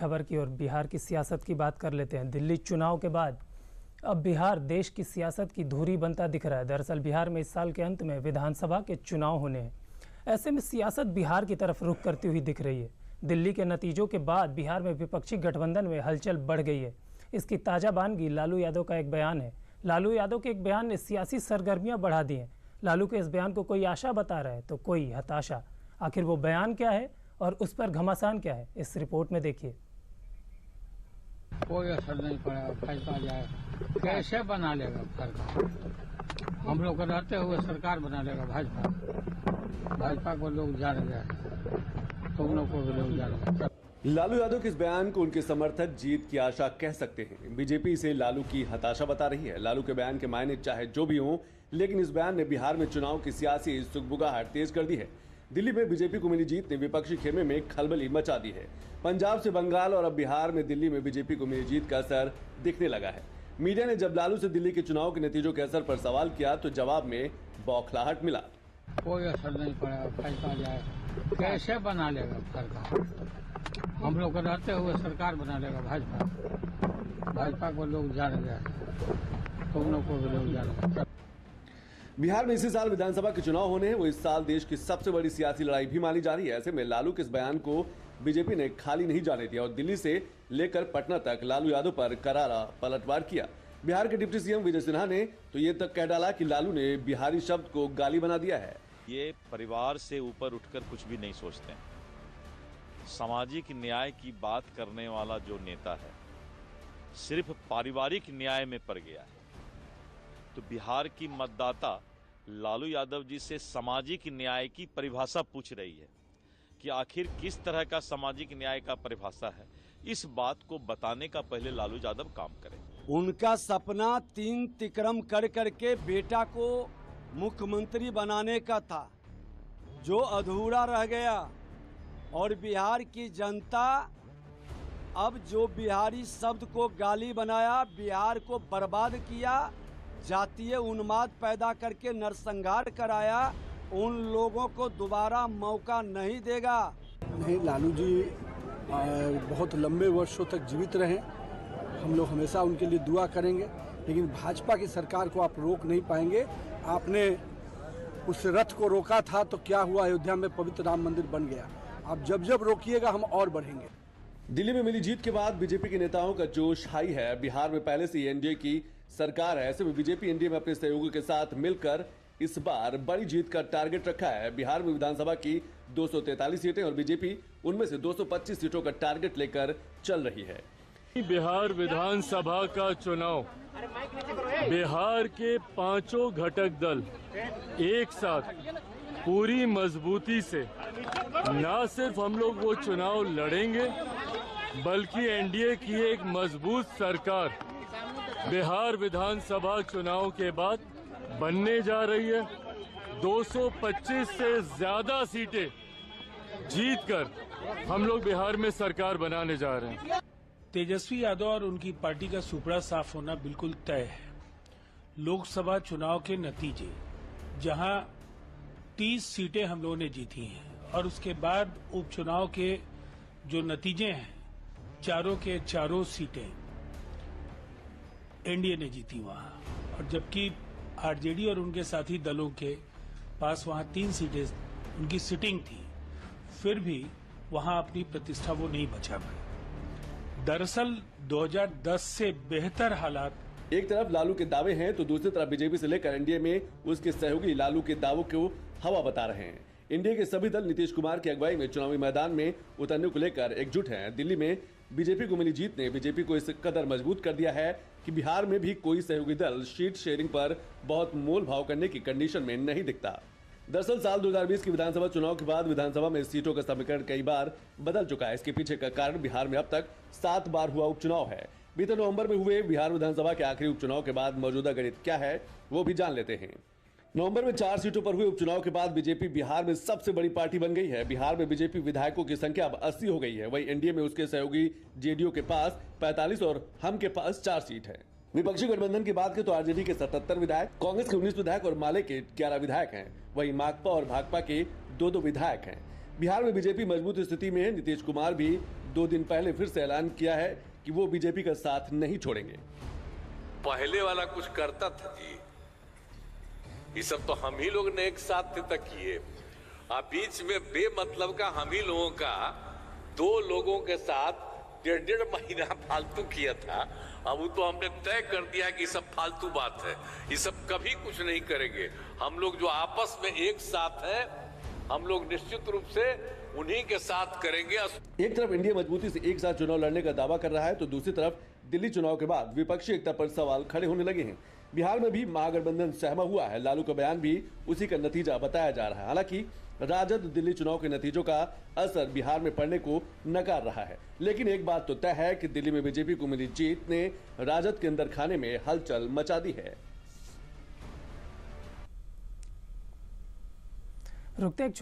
खबर की और बिहार की सियासत की बात कर लेते हैं। दिल्ली चुनाव के बाद अब बिहार देश की सियासत की धुरी बनता दिख रहा है। दरअसल बिहार में इस साल के अंत में विधानसभा के चुनाव होने हैं। ऐसे में सियासत बिहार की तरफ रुख करती हुई दिख रही है। दिल्ली के नतीजों के बाद बिहार में विपक्षी गठबंधन में हलचल बढ़ गई है। इसकी ताज़ा बानगी लालू यादव का एक बयान है। लालू यादव के एक बयान ने सियासी सरगर्मियां बढ़ा दी हैं। लालू के इस बयान को कोई आशा बता रहा है तो कोई हताशा। आखिर वो बयान क्या है और उस पर घमासान क्या है, इस रिपोर्ट में देखिए। कोई असर नहीं पड़ेगा, फैसला जाए कैसे बना लेगा सरकार। हम लोग को रहते हुए सरकार बना लेगा भाजपा को लोग जान गए, तुम लोग को भी लोग जान गए। लालू यादव के इस बयान को उनके समर्थक जीत की आशा कह सकते हैं। बीजेपी इसे लालू की हताशा बता रही है। लालू के बयान के मायने चाहे जो भी हों, लेकिन इस बयान ने बिहार में चुनाव की सियासी सुगबुगाहट तेज कर दी है। दिल्ली में बीजेपी को मिली जीत ने विपक्षी खेमे में खलबली मचा दी है। पंजाब से बंगाल और अब बिहार में दिल्ली में बीजेपी को मिली जीत का असर दिखने लगा है। मीडिया ने जब लालू से दिल्ली के चुनाव के नतीजों के असर पर सवाल किया तो जवाब में बौखलाहट मिला। कोई असर नहीं पड़ेगा, फैसला जाए कैसे बना लेगा सरकार। हम लोग को रहते हुए सरकार बना लेगा भाजपा को लोग जान गए, तुम लोग को भी लोग जान गए। बिहार में इसी साल विधानसभा के चुनाव होने हैं। वो इस साल देश की सबसे बड़ी सियासी लड़ाई भी मानी जा रही है। ऐसे में लालू के इस बयान को बीजेपी ने खाली नहीं जाने दिया और दिल्ली से लेकर पटना तक लालू यादव पर करारा पलटवार किया। बिहार के डिप्टी सीएम विजय सिन्हा ने तो ये तक कह डाला कि लालू ने बिहारी शब्द को गाली बना दिया है। ये परिवार से ऊपर उठकर कुछ भी नहीं सोचते हैं। सामाजिक न्याय की बात करने वाला जो नेता है सिर्फ पारिवारिक न्याय में पड़ गया है। तो बिहार की मतदाता लालू यादव जी से सामाजिक न्याय की परिभाषा पूछ रही है कि आखिर किस तरह का सामाजिक न्याय का परिभाषा है। इस बात को बताने का पहले लालू यादव काम करें। उनका सपना 3 तिक्रम कर करके बेटा को मुख्यमंत्री बनाने का था, जो अधूरा रह गया। और बिहार की जनता अब जो बिहारी शब्द को गाली बनाया, बिहार को बर्बाद किया, जातीय उन्माद पैदा करके नरसंहार कराया, उन लोगों को दोबारा मौका नहीं देगा। नहीं, लालू जी बहुत लंबे वर्षों तक जीवित रहे। हम लोग हमेशा उनके लिए दुआ करेंगे, लेकिन भाजपा की सरकार को आप रोक नहीं पाएंगे। आपने उस रथ को रोका था तो क्या हुआ, अयोध्या में पवित्र राम मंदिर बन गया। आप जब जब रोकिएगा हम और बढ़ेंगे। दिल्ली में मिली जीत के बाद बीजेपी के नेताओं का जोश हाई है। बिहार में पहले से ही एनडीए की सरकार है। ऐसे में बीजेपी एनडीए में अपने सहयोगियों के साथ मिलकर इस बार बड़ी जीत का टारगेट रखा है। बिहार में विधानसभा की 243 सीटें और बीजेपी उनमें से 225 सीटों का टारगेट लेकर चल रही है। बिहार विधानसभा का चुनाव बिहार के पांचों घटक दल एक साथ पूरी मजबूती से न सिर्फ हम लोग वो चुनाव लड़ेंगे, बल्कि एनडीए की एक मजबूत सरकार बिहार विधानसभा चुनाव के बाद बनने जा रही है। 225 से ज्यादा सीटें जीतकर हम लोग बिहार में सरकार बनाने जा रहे हैं। तेजस्वी यादव और उनकी पार्टी का सुपड़ा साफ होना बिल्कुल तय है। लोकसभा चुनाव के नतीजे, जहां 30 सीटें हम लोगों ने जीती हैं और उसके बाद उपचुनाव के जो नतीजे हैं, चारों के चारों सीटें एनडीए ने जीती वहां। और जबकि आरजेडी और उनके साथी दलों के पास वहां 3 सीटें उनकी सिटिंग थी, फिर भी वहां अपनी प्रतिष्ठा वो नहीं बचा पाए। दरअसल 2010 से बेहतर हालात। एक तरफ लालू के दावे हैं तो दूसरी तरफ बीजेपी से लेकर एनडीए में उसके सहयोगी लालू के दावों को हवा बता रहे हैं। एनडीए के सभी दल नीतीश कुमार की अगुवाई में चुनावी मैदान में उतरने को लेकर एकजुट हैं। दिल्ली में बीजेपी को मिली जीत ने बीजेपी को इस कदर मजबूत कर दिया है कि बिहार में भी कोई सहयोगी दल सीट शेयरिंग पर बहुत मोल भाव करने की कंडीशन में नहीं दिखता। दरअसल साल 2020 की विधानसभा चुनाव के बाद विधानसभा में सीटों का समीकरण कई बार बदल चुका है। इसके पीछे का कारण बिहार में अब तक 7 बार हुआ उपचुनाव है। बीते नवंबर में हुए बिहार विधानसभा के आखिरी उपचुनाव के बाद मौजूदा गणित क्या है वो भी जान लेते हैं। नवंबर में 4 सीटों पर हुए उपचुनाव के बाद बीजेपी बिहार में सबसे बड़ी पार्टी बन गई है। बिहार में बीजेपी विधायकों की संख्या अब 80 हो गई है। वहीं एनडीए में उसके सहयोगी जेडीयू के पास 45 और हम के पास 4 सीट है। विपक्षी गठबंधन की बात करें तो आरजेडी के 77 विधायक, कांग्रेस के 19 विधायक और माले के 11 विधायक हैं। वहीं माकपा और भाकपा के 2-2 विधायक हैं। बिहार में बीजेपी मजबूत स्थिति में है। नीतीश कुमार भी 2 दिन पहले फिर से ऐलान किया है कि वो बीजेपी का साथ नहीं छोड़ेंगे। पहले वाला कुछ करता था जी, ये सब तो हम ही लोग ने एक साथ तक किए। अब बीच में बेमतलब का हम ही लोगों का 2 लोगों के साथ 1.5 महीना फालतू किया था। अब वो तो हमने तय कर दिया कि सब फालतू बात है, ये सब कभी कुछ नहीं करेंगे। हम लोग जो आपस में एक साथ है, हम लोग निश्चित रूप से उन्हीं के साथ करेंगे। एक तरफ इंडिया मजबूती से एक साथ चुनाव लड़ने का दावा कर रहा है तो दूसरी तरफ दिल्ली चुनाव के बाद विपक्षी एकता पर सवाल खड़े होने लगे हैं। बिहार में भी महागठबंधन सहमा हुआ है। लालू का बयान भी उसी का नतीजा बताया जा रहा है। हालांकि राजद दिल्ली चुनाव के नतीजों का असर बिहार में पड़ने को नकार रहा है, लेकिन एक बात तो तय है कि दिल्ली में बीजेपी को मिली जीत ने राजद के अंदर खाने में हलचल मचा दी है। रुकते एक